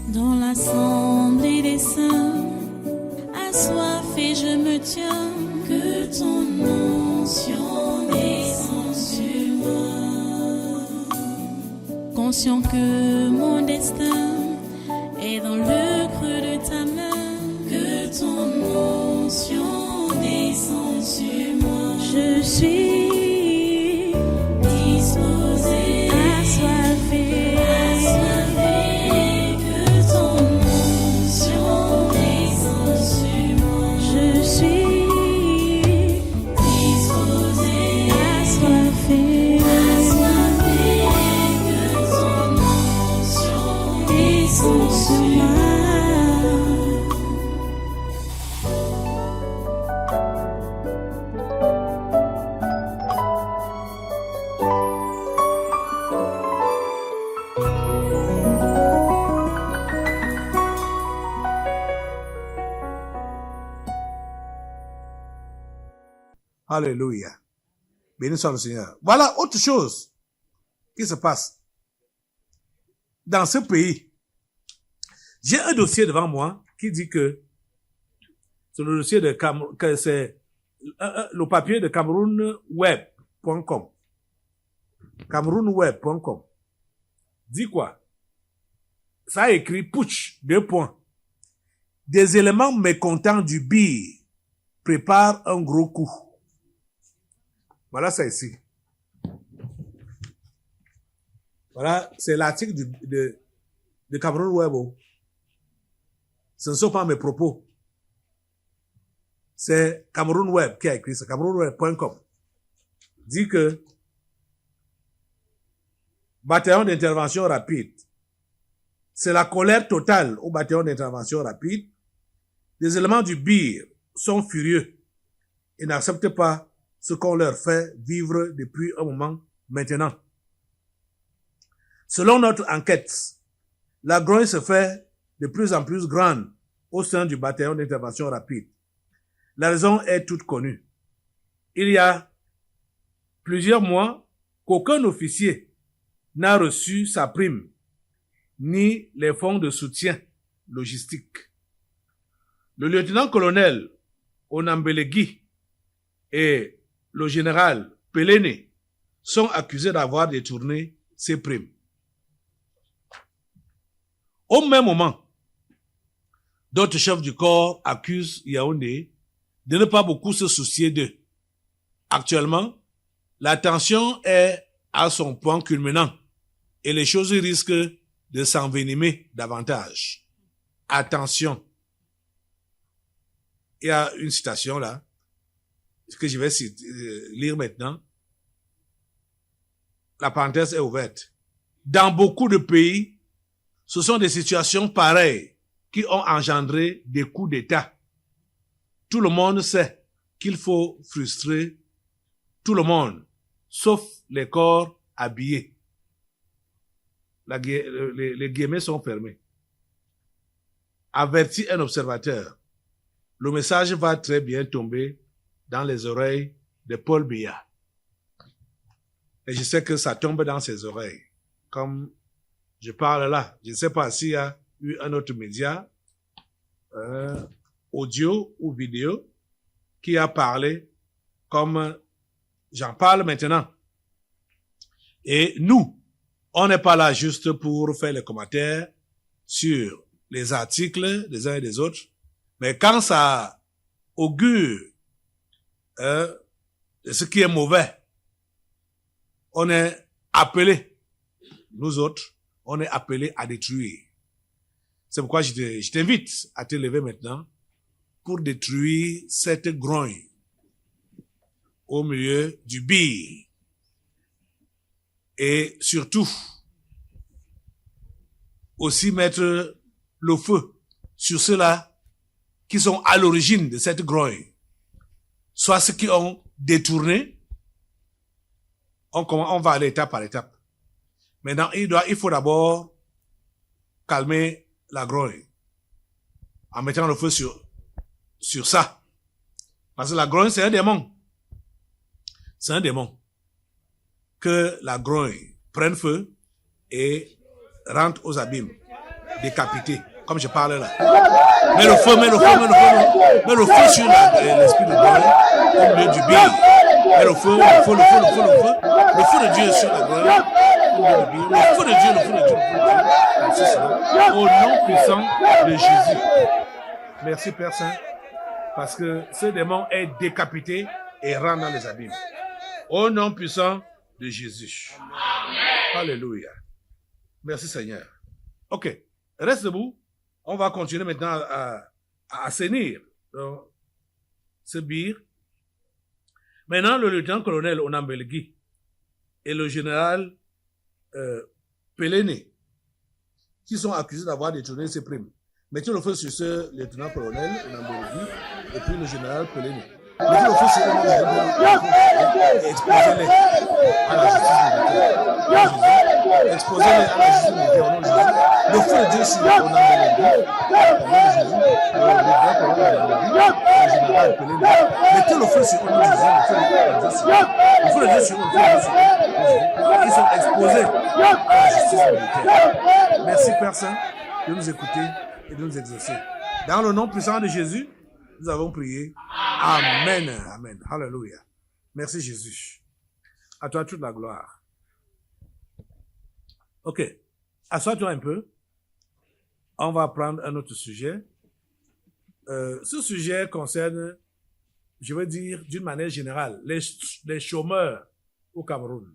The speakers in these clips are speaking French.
Dans l'assemblée des saints, assoiffé je me tiens, que ton onction descende sur moi. Conscient que mon destin est dans le creux de ta main, que ton onction descende sur moi. Je suis disposé, assoiffé, que ton onction descende sur moi. Je suis disposé, assoiffé, que ton onction descende sur moi. Alléluia. Béni soit le Seigneur. Voilà autre chose qui se passe dans ce pays. J'ai un dossier devant moi qui dit que c'est le dossier de que c'est le papier de camerounweb.com. Camerounweb.com. Dit quoi? Ça a écrit putsch, 2 points. Des éléments mécontents du BIR préparent un gros coup. Voilà ça ici. Voilà, c'est l'article de Cameroun Web. Ce ne sont pas mes propos. C'est Cameroun Web qui a écrit ça, camerounweb.com. Dit que bataillon d'intervention rapide. C'est la colère totale au bataillon d'intervention rapide. Les éléments du BIR sont furieux et n'acceptent pas ce qu'on leur fait vivre depuis un moment maintenant. Selon notre enquête, la grogne se fait de plus en plus grande au sein du bataillon d'intervention rapide. La raison est toute connue. Il y a plusieurs mois qu'aucun officier n'a reçu sa prime, ni les fonds de soutien logistique. Le lieutenant-colonel Onambelegui et le général Pelene sont accusés d'avoir détourné ces primes. Au même moment, d'autres chefs du corps accusent Yaoundé de ne pas beaucoup se soucier d'eux. Actuellement, la tension est à son point culminant et les choses risquent de s'envenimer davantage. Attention. Il y a une citation là que je vais lire maintenant. La parenthèse est ouverte. Dans beaucoup de pays, ce sont des situations pareilles qui ont engendré des coups d'État. Tout le monde sait qu'il faut frustrer tout le monde, sauf les corps habillés. Les guillemets sont fermés. Avertit un observateur. Le message va très bien tomber dans les oreilles de Paul Biya. Et je sais que ça tombe dans ses oreilles. Comme je parle là, je ne sais pas s'il y a eu un autre média, audio ou vidéo, qui a parlé comme j'en parle maintenant. Et nous, on n'est pas là juste pour faire les commentaires sur les articles des uns et des autres, mais quand ça augure de ce qui est mauvais, on est appelé, nous autres, on est appelé à détruire. C'est pourquoi je t'invite à te lever maintenant pour détruire cette grogne au milieu du BIR. Et surtout, aussi mettre le feu sur ceux-là qui sont à l'origine de cette grogne. Soit ceux qui ont détourné, on va aller étape par étape. Maintenant, il faut d'abord calmer la grogne en mettant le feu sur ça. Parce que la grogne, c'est un démon. C'est un démon. Que la grogne prenne feu et rentre aux abîmes. décapité, comme je parlais là. Mets le feu, mets le feu, mets le feu, mets le feu sur l'esprit de Dieu au milieu du bille. Mets le feu, le feu, le feu, le feu, le feu. Le feu de Dieu sur la gloire au milieu du bille. Le feu de Dieu, le feu de Dieu, le feu de Dieu. Merci Seigneur. Au nom puissant de Jésus. Merci Père Saint, parce que ce démon est décapité et rentre dans les abîmes. Au nom puissant de Jésus. Amen. Alléluia. Merci Seigneur. Ok, reste debout. On va continuer maintenant à assainir ce bir. Maintenant, le lieutenant-colonel Onambelgui et le général Pelene, qui sont accusés d'avoir détourné ces primes. Mettez le feu sur ce lieutenant-colonel Onambelgui et puis le général Pelene. Mettez le feu sur eux et exposez-les à la justice militaire. Exposez-les à la justice militaire au nom de Jésus. Le feu de Dieu sur Onambelgui, au nom de Jésus, le général Pelene. Mettez le feu sur eux au nom de Jésus. Le feu de Dieu sur eux, le feu de Dieu sur eux. Ils sont exposés à la justice militaire. Merci Père Saint de nous écouter et de nous exaucer. Dans le nom puissant de Jésus, nous avons prié. Amen. Amen. Alléluia. Merci Jésus. À toi toute la gloire. Ok. Assois-toi un peu. On va prendre un autre sujet. Ce sujet concerne, je veux dire, d'une manière générale, les chômeurs au Cameroun.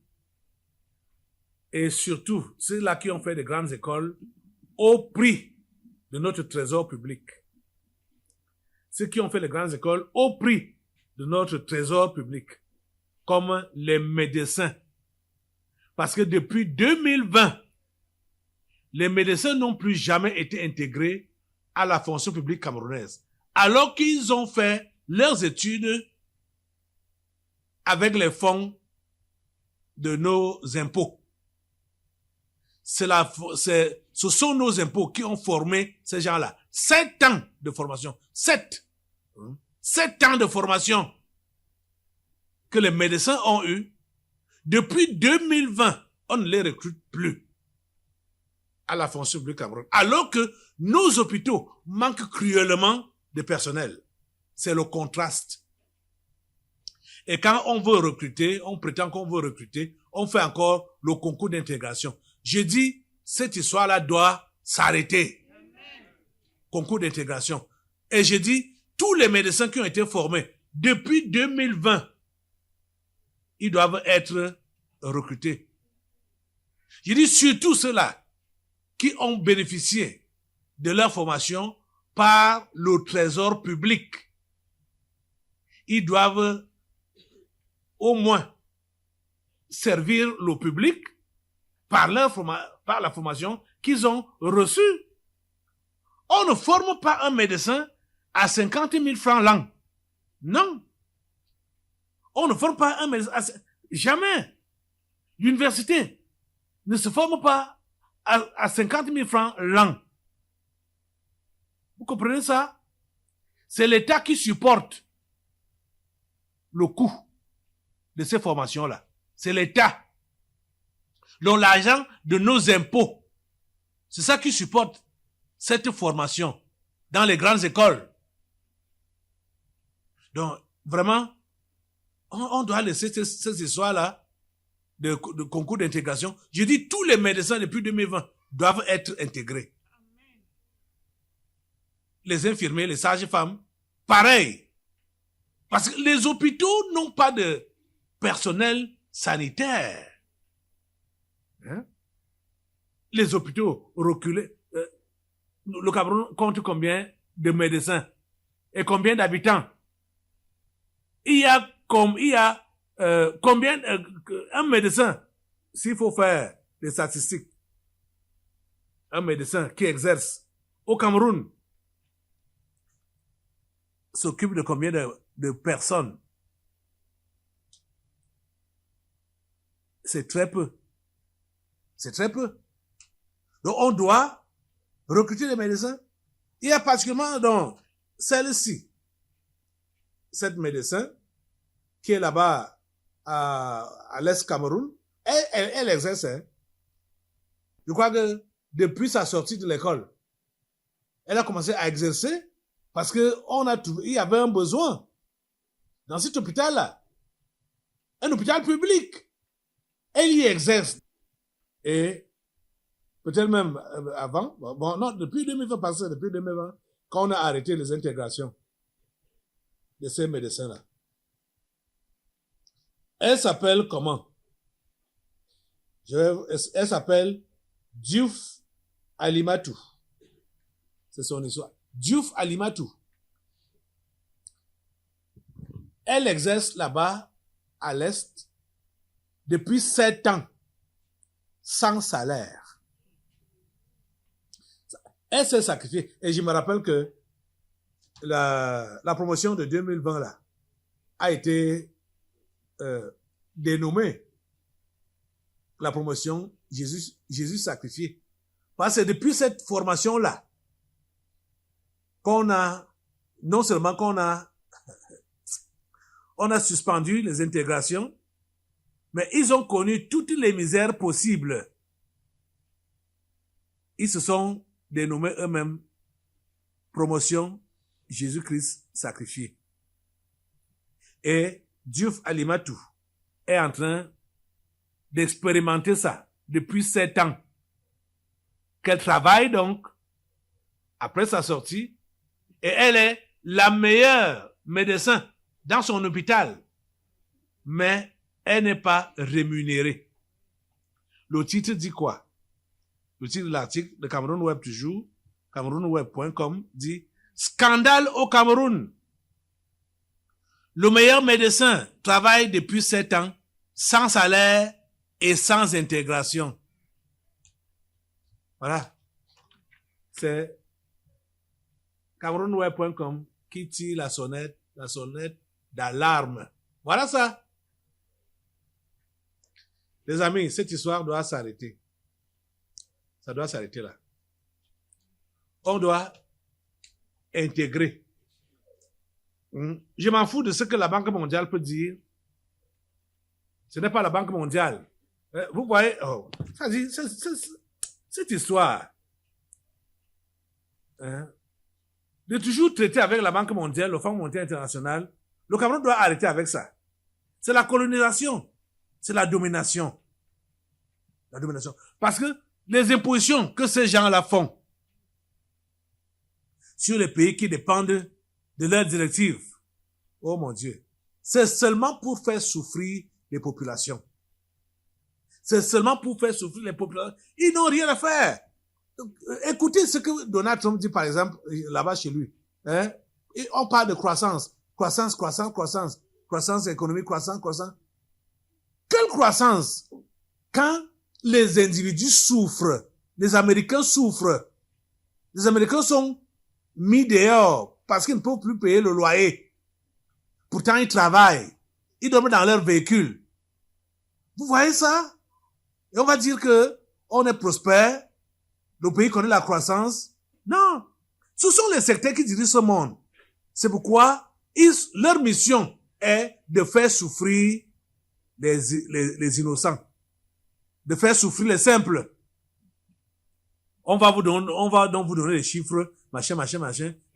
Et surtout, ceux-là qui ont fait des grandes écoles au prix de notre trésor public. Ceux qui ont fait les grandes écoles au prix de notre trésor public, comme les médecins. Parce que depuis 2020, les médecins n'ont plus jamais été intégrés à la fonction publique camerounaise, alors qu'ils ont fait leurs études avec les fonds de nos impôts. Ce sont nos impôts qui ont formé ces gens-là. 7 ans de formation. 7 ans de formation que les médecins ont eu. Depuis 2020, on ne les recrute plus à la fonction publique camerounaise. Alors que nos hôpitaux manquent cruellement de personnel. C'est le contraste. Et quand on veut recruter, on prétend qu'on veut recruter, on fait encore le concours d'intégration. Je dis, cette histoire-là doit s'arrêter. Concours d'intégration. Et je dis, tous les médecins qui ont été formés depuis 2020, ils doivent être recrutés. Je dis surtout ceux-là qui ont bénéficié de leur formation par le trésor public. Ils doivent au moins servir le public par la formation qu'ils ont reçue. On ne forme pas un médecin à 50 000 francs l'an. Non. On ne forme pas un médecin jamais. L'université ne se forme pas à 50 000 francs l'an. Vous comprenez ça? C'est l'État qui supporte le coût de ces formations-là. C'est l'État. Donc l'argent de nos impôts, c'est ça qui supporte cette formation dans les grandes écoles. Donc vraiment, on doit laisser ces histoires-là de concours d'intégration. Je dis tous les médecins depuis 2020 doivent être intégrés. Les infirmiers, les sages-femmes, pareil. Parce que les hôpitaux n'ont pas de personnel sanitaire. Hein? Les hôpitaux reculés. Le Cameroun compte combien de médecins et combien d'habitants? Il y a combien un médecin, s'il faut faire des statistiques, un médecin qui exerce au Cameroun s'occupe de combien de personnes? C'est très peu. C'est très peu. Donc on doit recruter des médecins. Il y a particulièrement dans celle-ci, cette médecin qui est là-bas à l'Est Cameroun, elle exerce. Hein. Je crois que depuis sa sortie de l'école, Elle a commencé à exercer parce que il y avait un besoin dans cet hôpital-là. Un hôpital public. Elle y exerce. Et peut-être même avant, bon, non, depuis 2020, depuis 2020, quand on a arrêté les intégrations de ces médecins-là. Elle s'appelle comment? Elle s'appelle Diouf Alimatou. C'est son histoire. Diouf Alimatou. Elle exerce là-bas, à l'Est, depuis 7 ans, sans salaire. Elle s'est sacrifiée. Et je me rappelle que la promotion de 2020 là a été dénommée la promotion Jésus sacrifié. Parce que depuis cette formation-là, non seulement on a suspendu les intégrations, mais ils ont connu toutes les misères possibles. Ils se sont dénommés eux-mêmes promotion Jésus-Christ sacrifié. Et Diouf Alimatou est en train d'expérimenter ça depuis 7 ans. Qu'elle travaille donc après sa sortie et elle est la meilleure médecin dans son hôpital. Mais elle n'est pas rémunérée. Le titre dit quoi? Le titre de l'article de Cameroun Web toujours, camerounweb.com dit « Scandale au Cameroun ». Le meilleur médecin travaille depuis 7 ans sans salaire et sans intégration. Voilà. C'est camerounweb.com qui tire la sonnette d'alarme. Voilà ça. Les amis, cette histoire doit s'arrêter. Ça doit s'arrêter là. On doit intégrer. Je m'en fous de ce que la Banque mondiale peut dire. Ce n'est pas la Banque mondiale. Vous voyez, cette histoire, de toujours traiter avec la Banque mondiale, le Fonds monétaire international, le Cameroun doit arrêter avec ça. C'est la colonisation. C'est la domination. La domination. Parce que les impositions que ces gens-là font sur les pays qui dépendent de leurs directives, oh mon Dieu, c'est seulement pour faire souffrir les populations. C'est seulement pour faire souffrir les populations. Ils n'ont rien à faire. Écoutez ce que Donald Trump dit, par exemple, là-bas chez lui. Et on parle de croissance. Croissance économique, croissance. Quelle croissance? Quand les individus souffrent, les Américains souffrent, les Américains sont mis dehors parce qu'ils ne peuvent plus payer le loyer. Pourtant, ils travaillent. Ils dorment dans leur véhicule. Vous voyez ça? Et on va dire que on est prospère, le pays connaît la croissance. Non. Ce sont les secteurs qui dirigent ce monde. C'est pourquoi leur mission est de faire souffrir les innocents. De faire souffrir les simples. On va donc vous donner les chiffres, machin,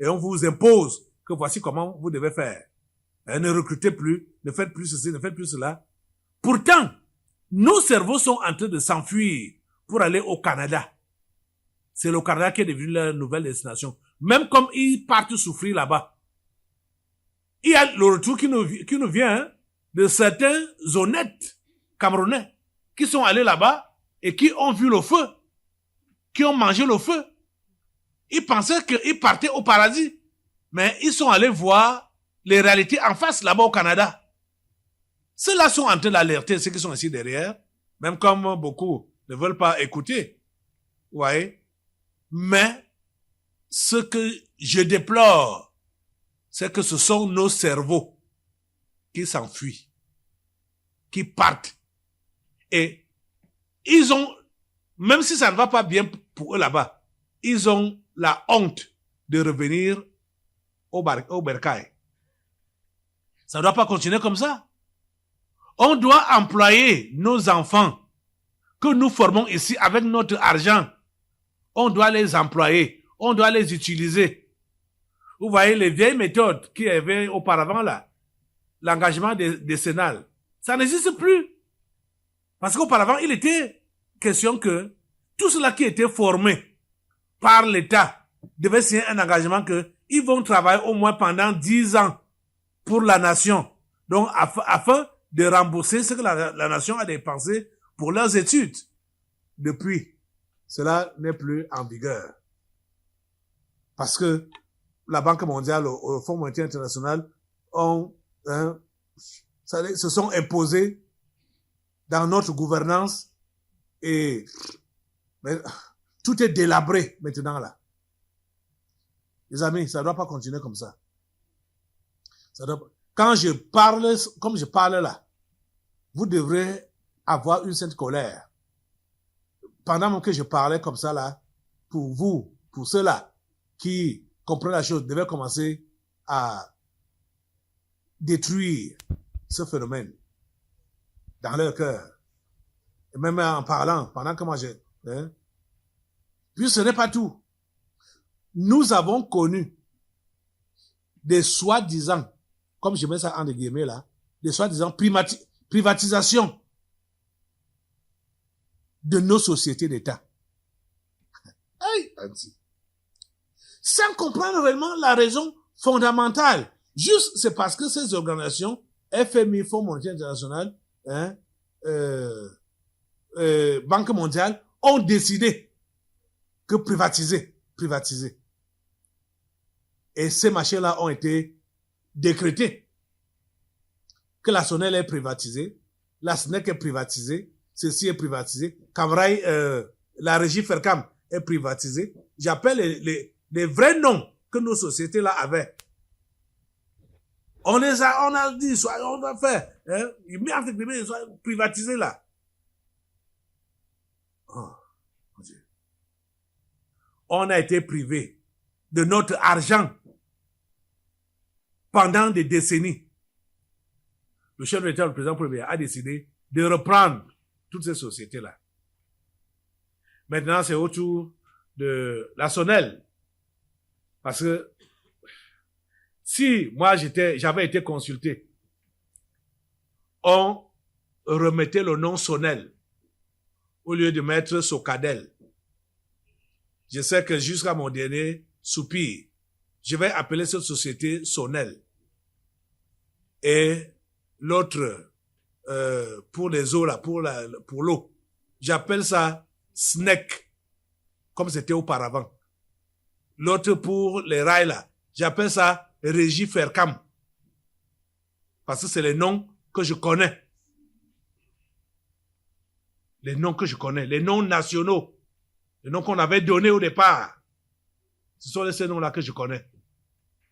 et on vous impose que voici comment vous devez faire. Ne recrutez plus, ne faites plus ceci, ne faites plus cela. Pourtant, nos cerveaux sont en train de s'enfuir pour aller au Canada. C'est le Canada qui est devenu leur nouvelle destination. Même comme ils partent souffrir là-bas. Il y a le retour qui nous vient de certains honnêtes Camerounais qui sont allés là-bas et qui ont vu le feu, qui ont mangé le feu. Ils pensaient qu'ils partaient au paradis, mais ils sont allés voir les réalités en face là-bas au Canada. Ceux-là sont en train d'alerter ceux qui sont ici derrière, même comme beaucoup ne veulent pas écouter. Vous voyez? Mais ce que je déplore, c'est que ce sont nos cerveaux qui s'enfuient, qui partent. Et ils ont, même si ça ne va pas bien pour eux là-bas, ils ont la honte de revenir au bercail. Ça ne doit pas continuer comme ça. On doit employer nos enfants que nous formons ici avec notre argent. On doit les employer. on doit les utiliser. Vous voyez les vieilles méthodes qui avaient auparavant là, l'engagement décennal, ça n'existe plus. Parce qu'auparavant, il était question que tout cela qui était formé par l'État devait signer un engagement que ils vont travailler au moins pendant 10 ans pour la nation. Donc, afin de rembourser ce que la nation a dépensé pour leurs études. Depuis, cela n'est plus en vigueur. Parce que la Banque mondiale, le Fonds monétaire international se sont imposés dans notre gouvernance et tout est délabré maintenant là. Les amis, ça ne doit pas continuer comme ça. Quand je parle, comme je parle là, vous devrez avoir une sainte colère. Pendant que je parlais comme ça là, pour vous, pour ceux-là qui comprennent la chose, devaient commencer à détruire ce phénomène dans leur cœur. Et même en parlant, pendant que moi Puis ce n'est pas tout. Nous avons connu des soi-disant, comme je mets ça en guillemets là, des soi-disant privatisation de nos sociétés d'État. Hey, sans comprendre réellement la raison fondamentale. Juste, c'est parce que ces organisations, FMI, Fonds monétaire international, Banque mondiale, ont décidé que privatiser. Et ces machins-là ont été décrétés. Que la SONEL est privatisée, la SNEC est privatisée, ceci est privatisé, Camrail, la régie Fercam est privatisée. J'appelle les vrais noms que nos sociétés-là avaient. On a dit, on va faire, ils sont privatisés là. Oh, mon Dieu. On a été privé de notre argent pendant des décennies. Le chef de l'État, le président premier, a décidé de reprendre toutes ces sociétés-là. Maintenant, c'est au tour de la SONEL. Parce que si moi j'avais été consulté, on remettait le nom SONEL au lieu de mettre Socadel. Je sais que jusqu'à mon dernier soupir, je vais appeler cette société SONEL. Et l'autre, pour les eaux là, pour l'eau, j'appelle ça SNEC, comme c'était auparavant. L'autre pour les rails là, j'appelle ça Régie Fercam. Parce que c'est les noms que je connais. Les noms que je connais, les noms nationaux, les noms qu'on avait donnés au départ. Ce sont ces noms-là que je connais.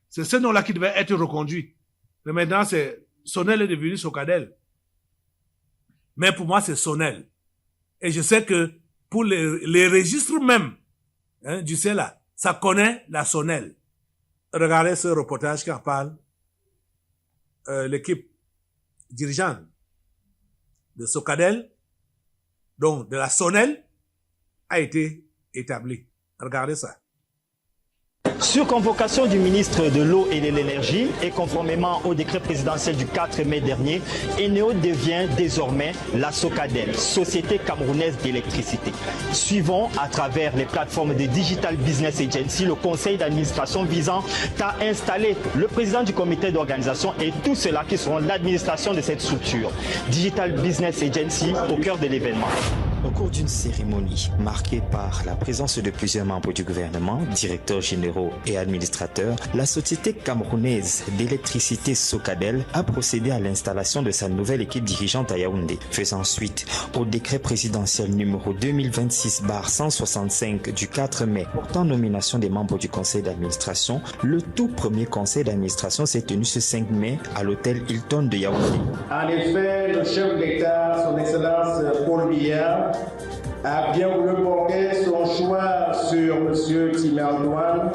C'est ces noms-là qui devaient être reconduits. Mais maintenant, SONEL est devenu Socadel. Mais pour moi, c'est SONEL. Et je sais que pour les registres même du CELA, ça connaît la SONEL. Regardez ce reportage qui en parle. L'équipe dirigeante de Socadel, donc de la SONEL, a été établie. Regardez ça. Sur convocation du ministre de l'Eau et de l'Énergie et conformément au décret présidentiel du 4 mai dernier, Eneo devient désormais la Socadel, Société camerounaise d'électricité. Suivons à travers les plateformes de Digital Business Agency le conseil d'administration visant à installer le président du comité d'organisation et tous ceux-là qui seront l'administration de cette structure. Digital Business Agency au cœur de l'événement. Au cours d'une cérémonie marquée par la présence de plusieurs membres du gouvernement, directeurs généraux et administrateurs, la société camerounaise d'électricité Socadel a procédé à l'installation de sa nouvelle équipe dirigeante à Yaoundé, faisant suite au décret présidentiel numéro 2026/165 du 4 mai portant nomination des membres du conseil d'administration. Le tout premier conseil d'administration s'est tenu ce 5 mai à l'hôtel Hilton de Yaoundé. En effet, le chef d'État, son Excellence Paul Biya, a bien voulu porter son choix sur M. Timé Antoine,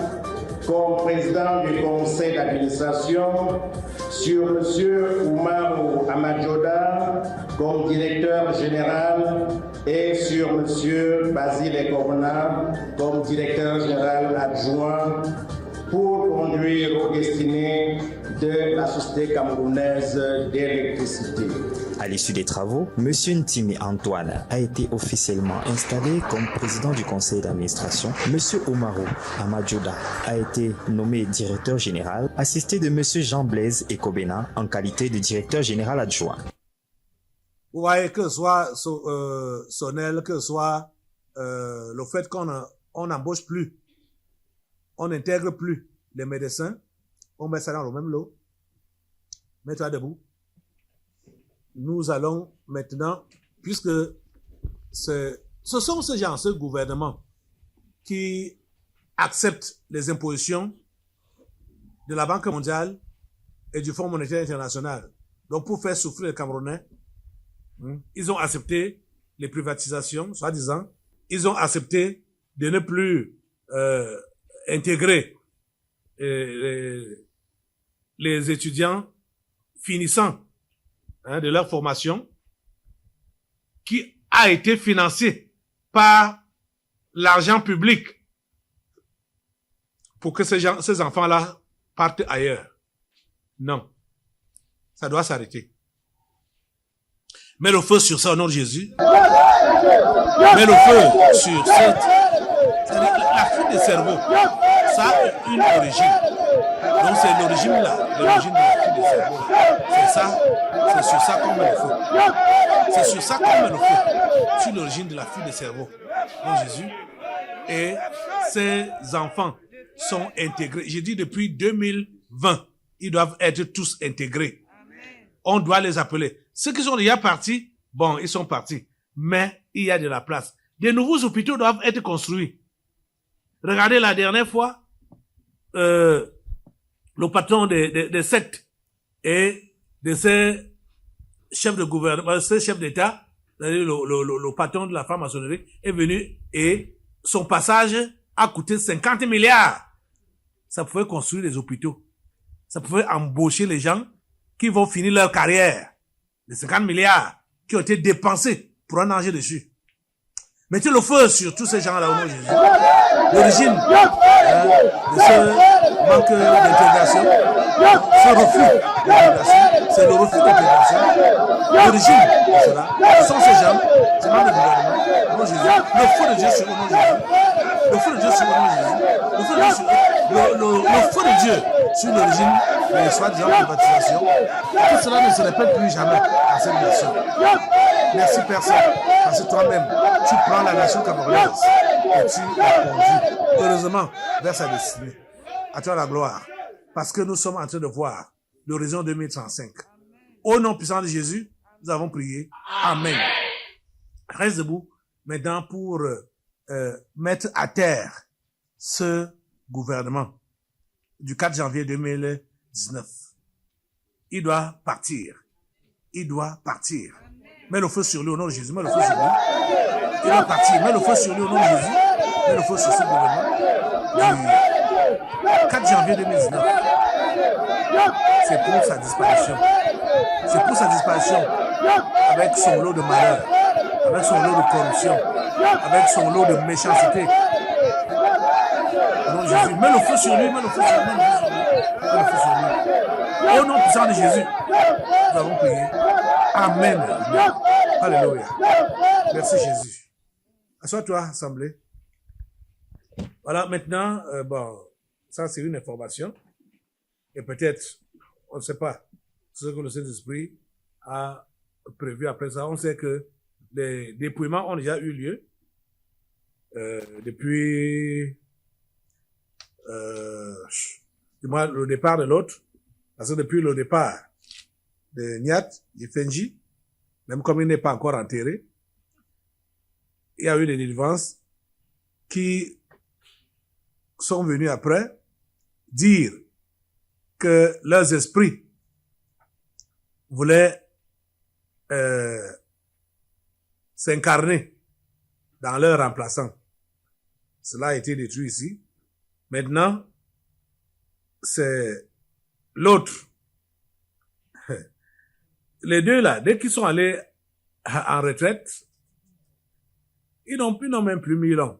comme président du conseil d'administration, sur M. Oumarou Amadjoda comme directeur général et sur M. Basile Ekorna comme directeur général adjoint pour conduire aux destinées de la Société camerounaise d'électricité. À l'issue des travaux, M. Ntimi Antoine a été officiellement installé comme président du conseil d'administration. M. Oumarou Amadjoda a été nommé directeur général, assisté de M. Jean-Blaise Ekobena en qualité de directeur général adjoint. Vous voyez, que ce soit Sonel, que ce soit le fait qu'on n'embauche plus, on n'intègre plus les médecins, on met ça dans le même lot. Mets-toi debout. Nous allons maintenant, puisque ce sont ces gens, ce gouvernement, qui acceptent les impositions de la Banque mondiale et du Fonds monétaire international. Donc, pour faire souffrir les Camerounais, ils ont accepté les privatisations, soi-disant. Ils ont accepté de ne plus intégrer les étudiants finissant de leur formation, qui a été financée par l'argent public pour que ces enfants-là partent ailleurs. Non. Ça doit s'arrêter. Mets le feu sur ça au nom de Jésus. Mets le feu sur cette... La fuite des cerveaux, ça a une origine. Donc c'est l'origine là, l'origine de la fuite des cerveaux. C'est ça, c'est sur ça qu'on met le feu. C'est sur ça qu'on met le feu. Sur l'origine de la fuite des cerveaux. Donc Jésus. Et ces enfants sont intégrés. J'ai dit depuis 2020, ils doivent être tous intégrés. On doit les appeler. Ceux qui sont déjà partis, bon, ils sont partis. Mais il y a de la place. De nouveaux hôpitaux doivent être construits. Regardez la dernière fois, le patron des sectes et de ces chefs de gouvernement, ces chefs d'État, le patron de la franc-maçonnerie est venu et son passage a coûté 50 milliards. Ça pouvait construire des hôpitaux. Ça pouvait embaucher les gens qui vont finir leur carrière. Les 50 milliards qui ont été dépensés pour en manger dessus. Mettez le feu sur tous ces gens-là au nom de Jésus. L'origine de ce manque d'intégration, ce refus d'intégration, c'est le refus d'intégration. L'origine de cela, ce sont ces gens, c'est pas le gouvernement, au nom de Jésus. Le feu de Dieu sur au nom de Jésus. Le feu de Dieu sur au nom de Jésus. Le feu de Dieu sur le feu de Dieu sur l'origine des soi-disant privatisations. Que cela ne se répète plus jamais dans cette nation. Merci personne, parce que toi-même, tu prends la nation camerounaise et tu la conduis, heureusement, vers sa destinée. À toi la gloire, parce que nous sommes en train de voir l'horizon 2035. Au nom puissant de Jésus, nous avons prié. Amen. Reste debout maintenant pour mettre à terre ce gouvernement du 4 janvier 2019. Il doit partir. Il doit partir. Mets le feu sur lui au nom de Jésus. Mets le feu sur lui. Il doit partir. Mets le feu sur lui au nom de Jésus. Mets le feu sur ce gouvernement. Du 4 janvier 2019. C'est pour sa disparition. C'est pour sa disparition. Avec son lot de malheur. Avec son lot de corruption. Avec son lot de méchanceté. Au nom de Jésus. Mets le feu sur lui. Mets le feu sur lui. Mets le feu sur lui. Au nom puissant de Jésus. Nous avons prié. Amen. Alléluia. Merci Jésus. Assois-toi, assemblée. Voilà, maintenant, bon, ça c'est une information. Et peut-être, on ne sait pas ce que le Saint-Esprit a prévu après ça. On sait que les dépouillements ont déjà eu lieu depuis le départ de l'autre. Parce que depuis le départ de Niat, de Fenji, même comme il n'est pas encore enterré, il y a eu des délivrances qui sont venus après dire que leurs esprits voulaient s'incarner dans leur remplaçant. Cela a été détruit ici. Maintenant, c'est l'autre. Les deux là, dès qu'ils sont allés en retraite, ils n'ont même plus mis long.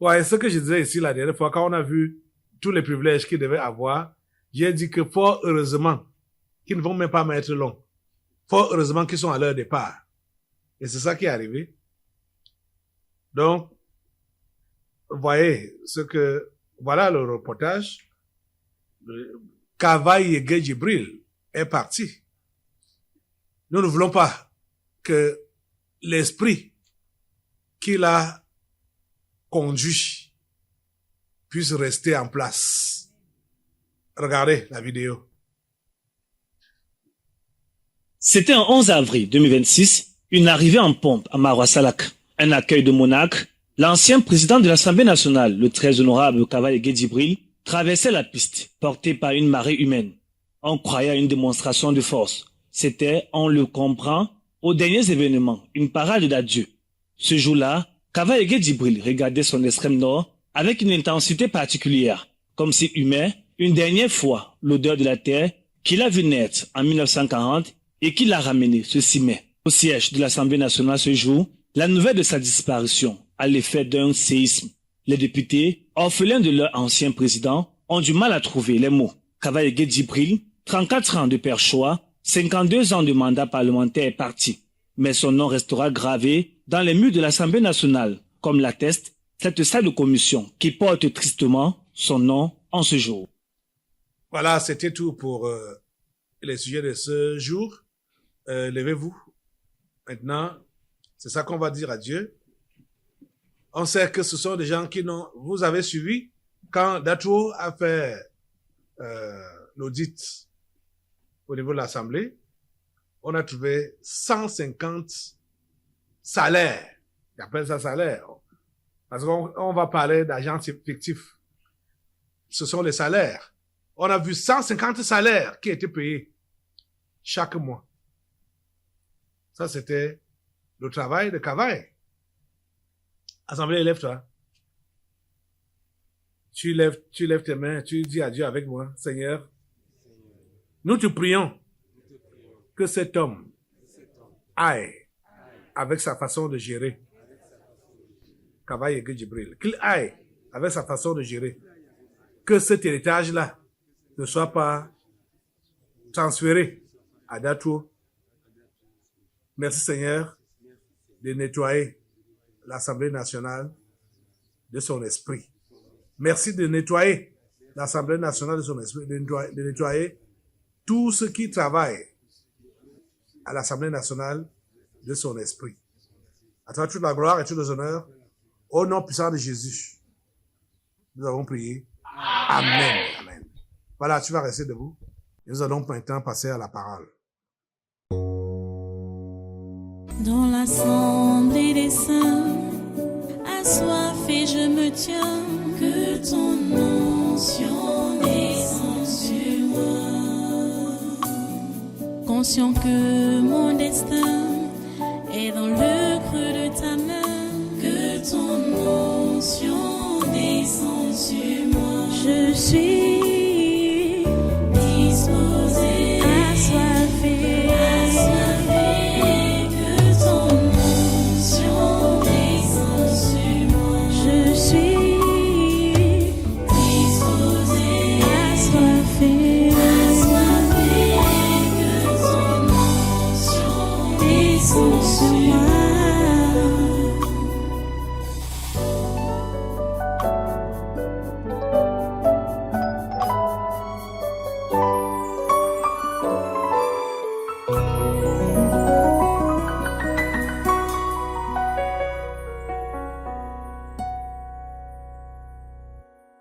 Ouais, ce que je disais ici la dernière fois, quand on a vu tous les privilèges qu'ils devaient avoir, j'ai dit que fort heureusement qu'ils ne vont même pas mettre long. Fort heureusement qu'ils sont à leur départ. Et c'est ça qui est arrivé. Donc, vous voyez voilà le reportage. Kavaye Yege Djibril est parti. Nous ne voulons pas que l'esprit qu'il a conduit puisse rester en place. Regardez la vidéo. C'était en 11 avril 2026, une arrivée en pompe à Maroua-Salak. Un accueil de monarque. L'ancien président de l'Assemblée nationale, le très honorable Kavaye Yege Djibril, traversait la piste, porté par une marée humaine. On croyait à une démonstration de force. C'était, on le comprend, aux derniers événements, une parade d'adieu. Ce jour-là, Kavaye Yege Djibril regardait son extrême nord avec une intensité particulière, comme s'il humait une dernière fois l'odeur de la terre qu'il a vu naître en 1940 et qui l'a ramené ce 6 mai. Au siège de l'Assemblée nationale ce jour, la nouvelle de sa disparition a l'effet d'un séisme. Les députés, orphelins de leur ancien président, ont du mal à trouver les mots. Kavaye Yege Djibril, 34 ans de père choix, 52 ans de mandat parlementaire est parti. Mais son nom restera gravé dans les murs de l'Assemblée nationale, comme l'atteste cette salle de commission qui porte tristement son nom en ce jour. Voilà, c'était tout pour les sujets de ce jour. Levez-vous. Maintenant, c'est ça qu'on va dire à Dieu. On sait que ce sont des gens qui n'ont... Vous avez suivi quand Datouo a fait l'audit au niveau de l'Assemblée, on a trouvé 150 salaires. Ils appellent ça salaire. Parce qu'on va parler d'agents fictifs. Ce sont les salaires. On a vu 150 salaires qui étaient payés chaque mois. Ça, c'était le travail de Kavaye. Assemblée, lève-toi. Tu lèves tes mains, tu dis à Dieu avec moi, Seigneur, nous te prions que cet homme aille avec sa façon de gérer. Kavaye Yege Djibril, qu'il aille avec sa façon de gérer. Que cet héritage-là ne soit pas transféré à Datouo. Merci Seigneur de nettoyer l'Assemblée nationale de son esprit. Merci de nettoyer l'Assemblée nationale de son esprit, de nettoyer tous ceux qui travaillent à l'Assemblée nationale de son esprit. À toi toute la gloire et tous les honneurs, au nom puissant de Jésus, nous avons prié. Amen. Amen. Voilà, tu vas rester debout. Et nous allons maintenant passer à la parole. Dans l'assemblée des saints, assoiffé je me tiens, que ton onction descende sur moi. Conscient que mon destin est dans le creux de ta main, que ton onction descende sur moi. Je suis